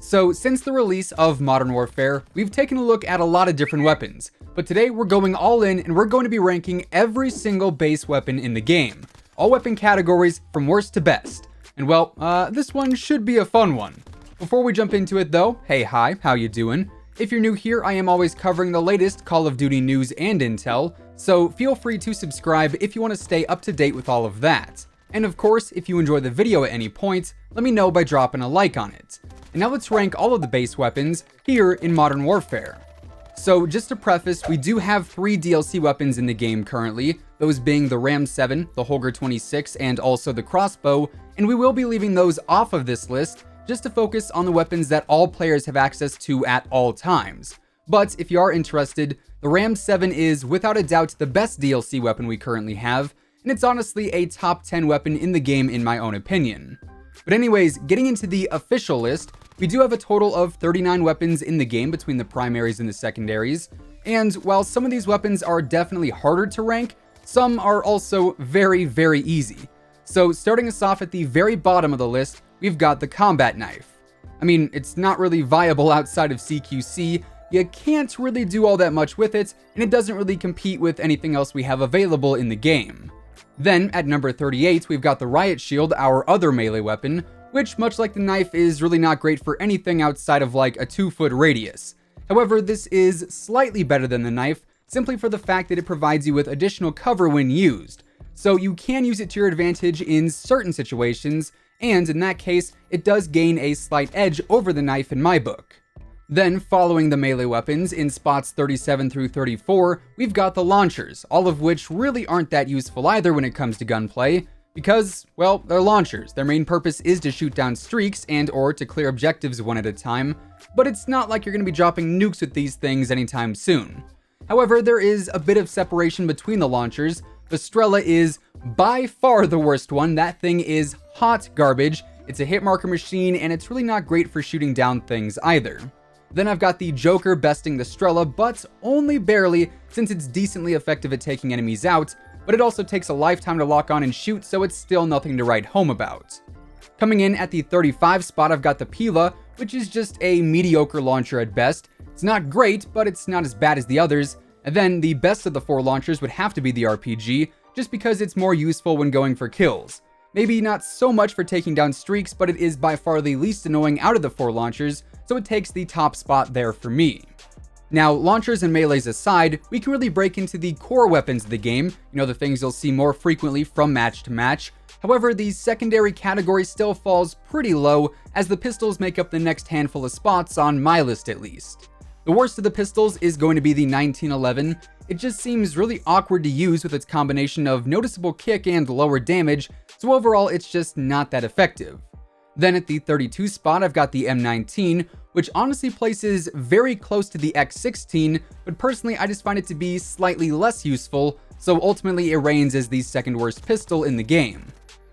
So since the release of Modern Warfare, we've taken a look at a lot of different weapons, but today we're going all in and we're going to be ranking every single base weapon in the game. All weapon categories from worst to best. And well, this one should be a fun one. Before we jump into it though, hey hi, how you doing? If you're new here, I am always covering the latest Call of Duty news and intel, so feel free to subscribe if you want to stay up to date with all of that. And of course, if you enjoy the video at any point, let me know by dropping a like on it. And now let's rank all of the base weapons here in Modern Warfare. So just to preface, we do have 3 DLC weapons in the game currently, those being the Ram 7, the Holger 26, and also the crossbow, and we will be leaving those off of this list just to focus on the weapons that all players have access to at all times. But if you are interested, the Ram 7 is without a doubt the best DLC weapon we currently have, and it's honestly a top 10 weapon in the game in my own opinion. But anyways, getting into the official list, we do have a total of 39 weapons in the game between the primaries and the secondaries, and while some of these weapons are definitely harder to rank, some are also very, very easy. So starting us off at the very bottom of the list, we've got the combat knife. I mean, it's not really viable outside of CQC, you can't really do all that much with it, and it doesn't really compete with anything else we have available in the game. Then, at number 38, we've got the Riot Shield, our other melee weapon, which, much like the knife, is really not great for anything outside of like a 2-foot radius. However, this is slightly better than the knife, simply for the fact that it provides you with additional cover when used. So you can use it to your advantage in certain situations, and in that case, it does gain a slight edge over the knife in my book. Then, following the melee weapons, in spots 37 through 34, we've got the launchers, all of which really aren't that useful either when it comes to gunplay, because, well, they're launchers. Their main purpose is to shoot down streaks and or to clear objectives one at a time, but it's not like you're going to be dropping nukes with these things anytime soon. However, there is a bit of separation between the launchers. The Strela is by far the worst one. That thing is hot garbage. It's a hit marker machine, and it's really not great for shooting down things either. Then I've got the JOKR besting the Strela, but only barely, since it's decently effective at taking enemies out, but it also takes a lifetime to lock on and shoot, so it's still nothing to write home about. Coming in at the 35 spot, I've got the PILA, which is just a mediocre launcher at best. It's not great, but it's not as bad as the others. And then the best of the 4 launchers would have to be the RPG, just because it's more useful when going for kills. Maybe not so much for taking down streaks, but it is by far the least annoying out of the 4 launchers, so it takes the top spot there for me. Now, launchers and melees aside, we can really break into the core weapons of the game, the things you'll see more frequently from match to match. However, the secondary category still falls pretty low, as the pistols make up the next handful of spots on my list at least. The worst of the pistols is going to be the 1911. It just seems really awkward to use with its combination of noticeable kick and lower damage, so overall it's just not that effective. Then at the 32 spot, I've got the M19, which honestly places very close to the X16, but personally I just find it to be slightly less useful, so ultimately it reigns as the second worst pistol in the game.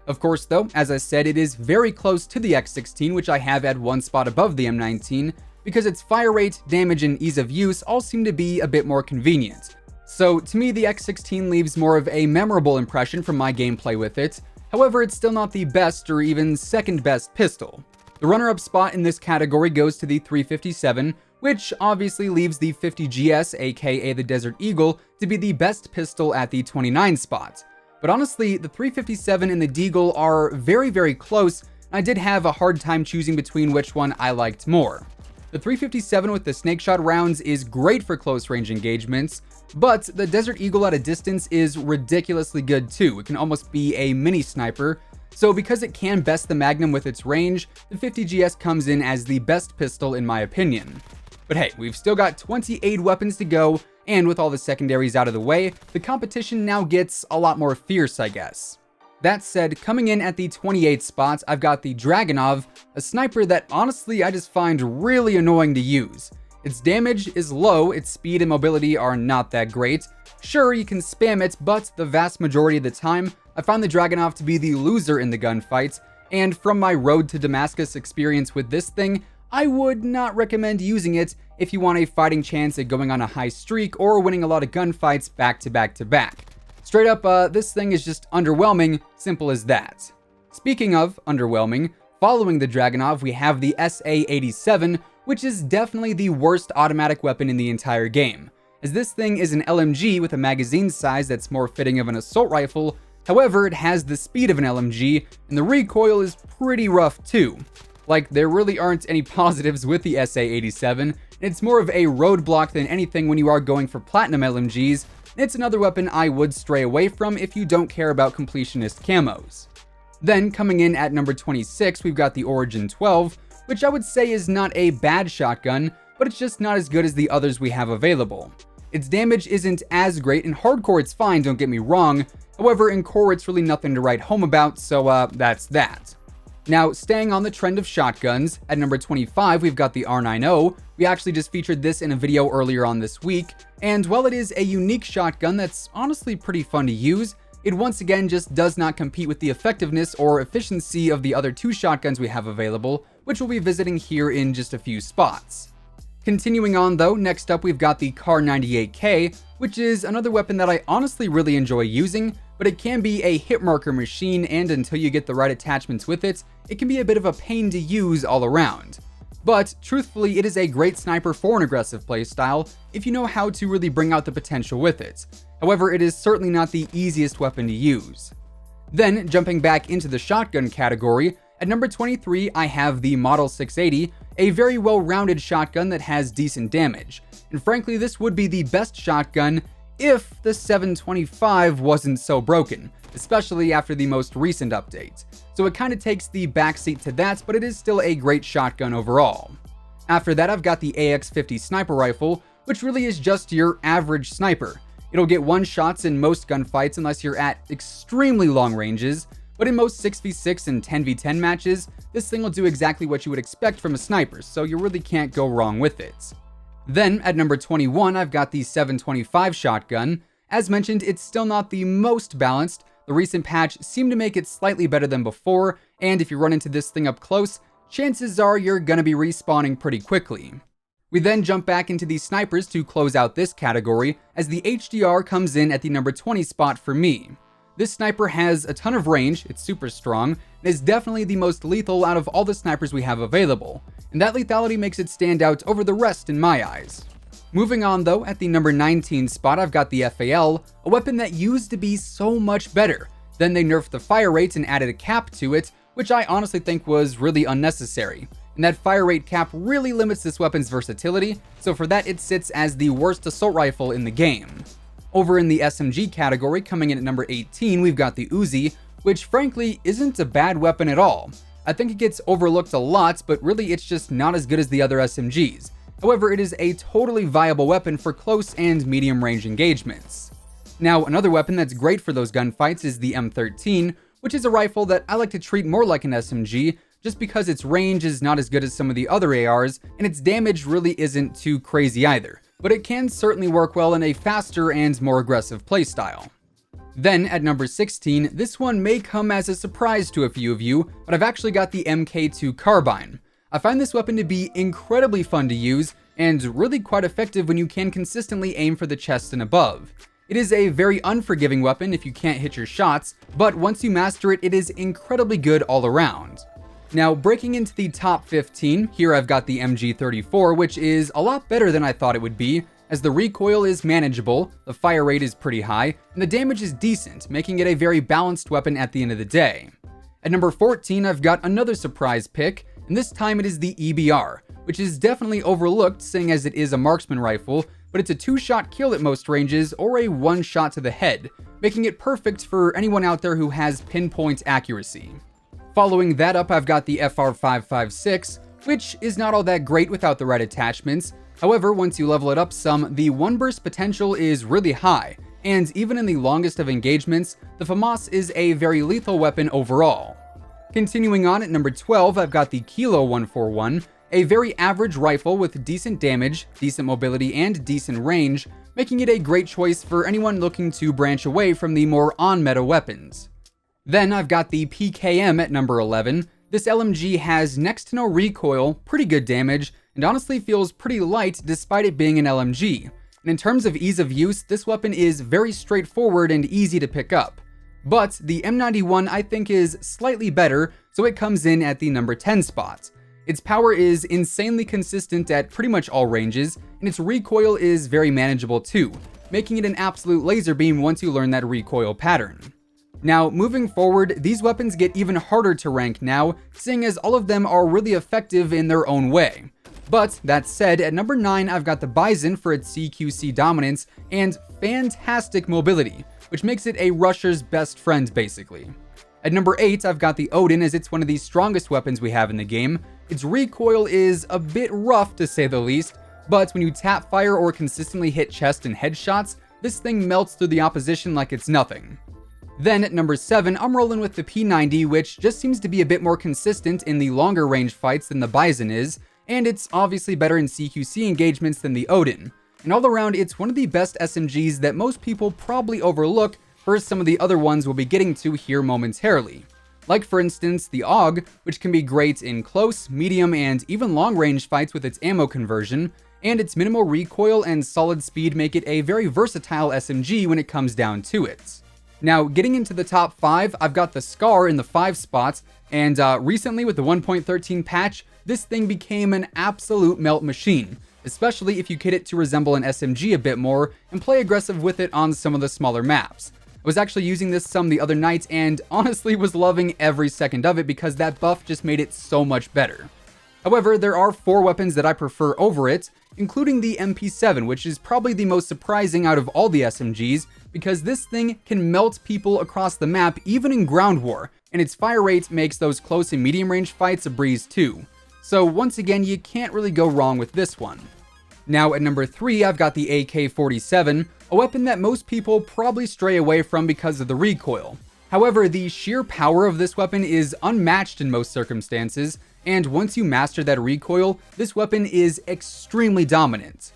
Of course though, as I said, it is very close to the X16, which I have at one spot above the M19, because its fire rate, damage, and ease of use all seem to be a bit more convenient. So to me, the X16 leaves more of a memorable impression from my gameplay with it. However, it's still not the best or even second best pistol. The runner-up spot in this category goes to the 357, which obviously leaves the 50GS, aka the Desert Eagle, to be the best pistol at the 29 spot. But honestly, the 357 and the Deagle are very, very close, and I did have a hard time choosing between which one I liked more. The 357 with the snake shot rounds is great for close range engagements, but the Desert Eagle at a distance is ridiculously good too. It can almost be a mini sniper. So because it can best the Magnum with its range, the 50GS comes in as the best pistol in my opinion. But hey, we've still got 28 weapons to go, and with all the secondaries out of the way, the competition now gets a lot more fierce, I guess. That said, coming in at the 28th spot, I've got the Dragunov, a sniper that honestly I just find really annoying to use. Its damage is low, its speed and mobility are not that great. Sure, you can spam it, but the vast majority of the time, I found the Dragunov to be the loser in the gunfight, and from my Road to Damascus experience with this thing, I would not recommend using it if you want a fighting chance at going on a high streak or winning a lot of gunfights back to back to back. Straight up, this thing is just underwhelming, simple as that. Speaking of underwhelming, Following the Dragunov, we have the SA-87, which is definitely the worst automatic weapon in the entire game, as this thing is an LMG with a magazine size that's more fitting of an assault rifle. However, it has the speed of an LMG, and the recoil is pretty rough too. Like, there really aren't any positives with the SA-87, and it's more of a roadblock than anything when you are going for platinum LMGs, and it's another weapon I would stray away from if you don't care about completionist camos. Then, coming in at number 26, we've got the Origin 12, which I would say is not a bad shotgun, but it's just not as good as the others we have available. Its damage isn't as great. In hardcore it's fine, don't get me wrong. However, in core it's really nothing to write home about, so that's that. Now, staying on the trend of shotguns, at number 25 we've got the R90. We actually just featured this in a video earlier on this week, and while it is a unique shotgun that's honestly pretty fun to use, it once again just does not compete with the effectiveness or efficiency of the other two shotguns we have available, which we'll be visiting here in just a few spots. Continuing on though, next up we've got the Kar98K, which is another weapon that I honestly really enjoy using, but it can be a hit marker machine, and until you get the right attachments with it, it can be a bit of a pain to use all around. But truthfully, it is a great sniper for an aggressive playstyle if you know how to really bring out the potential with it. However, it is certainly not the easiest weapon to use. Then, jumping back into the shotgun category, at number 23 I have the Model 680, a very well-rounded shotgun that has decent damage. And frankly, this would be the best shotgun if the 725 wasn't so broken, especially after the most recent update. So it kind of takes the backseat to that, but it is still a great shotgun overall. After that, I've got the AX50 sniper rifle, which really is just your average sniper. It'll get one shots in most gunfights unless you're at extremely long ranges, but in most 6v6 and 10v10 matches, this thing will do exactly what you would expect from a sniper, so you really can't go wrong with it. Then, at number 21, I've got the 725 shotgun. As mentioned, it's still not the most balanced. The recent patch seemed to make it slightly better than before, and if you run into this thing up close, chances are you're gonna be respawning pretty quickly. We then jump back into the snipers to close out this category, as the HDR comes in at the number 20 spot for me. This sniper has a ton of range, it's super strong, and is definitely the most lethal out of all the snipers we have available, and that lethality makes it stand out over the rest in my eyes. Moving on though, at the number 19 spot I've got the FAL, a weapon that used to be so much better. Then they nerfed the fire rate and added a cap to it, which I honestly think was really unnecessary. And that fire rate cap really limits this weapon's versatility, so for that it sits as the worst assault rifle in the game. Over in the SMG category, coming in at number 18, we've got the Uzi, which frankly isn't a bad weapon at all. I think it gets overlooked a lot, but really it's just not as good as the other SMGs. However, it is a totally viable weapon for close and medium range engagements. Now, another weapon that's great for those gunfights is the M13, which is a rifle that I like to treat more like an SMG, just because its range is not as good as some of the other ARs, and its damage really isn't too crazy either, but it can certainly work well in a faster and more aggressive playstyle. Then, at number 16, this one may come as a surprise to a few of you, but I've actually got the MK2 Carbine. I find this weapon to be incredibly fun to use, and really quite effective when you can consistently aim for the chest and above. It is a very unforgiving weapon if you can't hit your shots, but once you master it, it is incredibly good all around. Now, breaking into the top 15, here I've got the MG34, which is a lot better than I thought it would be, as the recoil is manageable, the fire rate is pretty high, and the damage is decent, making it a very balanced weapon at the end of the day. At number 14, I've got another surprise pick, and this time it is the EBR, which is definitely overlooked seeing as it is a marksman rifle, but it's a 2-shot kill at most ranges or a 1-shot to the head, making it perfect for anyone out there who has pinpoint accuracy. Following that up, I've got the FR556, which is not all that great without the right attachments. However, once you level it up some, the one burst potential is really high, and even in the longest of engagements, the FAMAS is a very lethal weapon overall. Continuing on at number 12, I've got the Kilo 141, a very average rifle with decent damage, decent mobility, and decent range, making it a great choice for anyone looking to branch away from the more on-meta weapons. Then I've got the PKM at number 11. This LMG has next to no recoil, pretty good damage, and honestly feels pretty light despite it being an LMG. And in terms of ease of use, this weapon is very straightforward and easy to pick up. But the M91 I think is slightly better, so it comes in at the number 10 spot. Its power is insanely consistent at pretty much all ranges, and its recoil is very manageable too, making it an absolute laser beam once you learn that recoil pattern. Now, moving forward, these weapons get even harder to rank now, seeing as all of them are really effective in their own way. But that said, at number 9 I've got the BIZON for its CQC dominance and fantastic mobility, which makes it a rusher's best friend basically. At number 8 I've got the ODEN, as it's one of the strongest weapons we have in the game. Its recoil is a bit rough to say the least, but when you tap fire or consistently hit chest and headshots, this thing melts through the opposition like it's nothing. Then at number 7 I'm rolling with the P90, which just seems to be a bit more consistent in the longer range fights than the BIZON is, and it's obviously better in CQC engagements than the ODEN. And all around, it's one of the best SMGs that most people probably overlook for some of the other ones we'll be getting to here momentarily. Like for instance, the AUG, which can be great in close, medium, and even long range fights with its ammo conversion, and its minimal recoil and solid speed make it a very versatile SMG when it comes down to it. Now, getting into the top 5, I've got the SCAR in the 5 spot, and recently with the 1.13 patch, this thing became an absolute melt machine, especially if you kit it to resemble an SMG a bit more and play aggressive with it on some of the smaller maps. I was actually using this some the other night and honestly was loving every second of it because that buff just made it so much better. However, there are 4 weapons that I prefer over it, including the MP7, which is probably the most surprising out of all the SMGs because this thing can melt people across the map even in ground war, and its fire rate makes those close and medium range fights a breeze too. So once again, you can't really go wrong with this one. Now at number 3, I've got the AK-47, a weapon that most people probably stray away from because of the recoil. However, the sheer power of this weapon is unmatched in most circumstances, and once you master that recoil, this weapon is extremely dominant.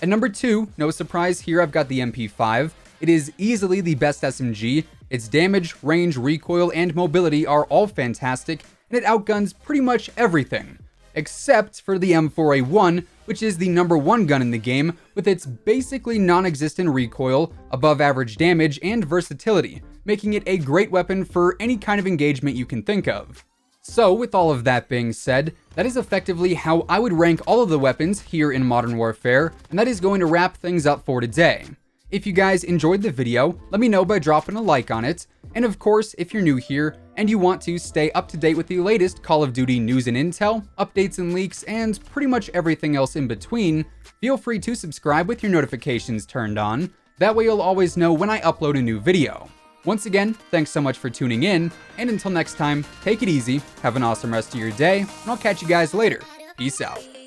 At number 2, no surprise here, I've got the MP5. It is easily the best SMG. Its damage, range, recoil, and mobility are all fantastic, and it outguns pretty much everything. Except for the M4A1, which is the number 1 gun in the game, with its basically non-existent recoil, above average damage, and versatility, making it a great weapon for any kind of engagement you can think of. So with all of that being said, that is effectively how I would rank all of the weapons here in Modern Warfare, and that is going to wrap things up for today. If you guys enjoyed the video, let me know by dropping a like on it, and of course, if you're new here and you want to stay up to date with the latest Call of Duty news and intel, updates and leaks, and pretty much everything else in between, feel free to subscribe with your notifications turned on. That way you'll always know when I upload a new video. Once again, thanks so much for tuning in, and until next time, take it easy, have an awesome rest of your day, and I'll catch you guys later. Peace out.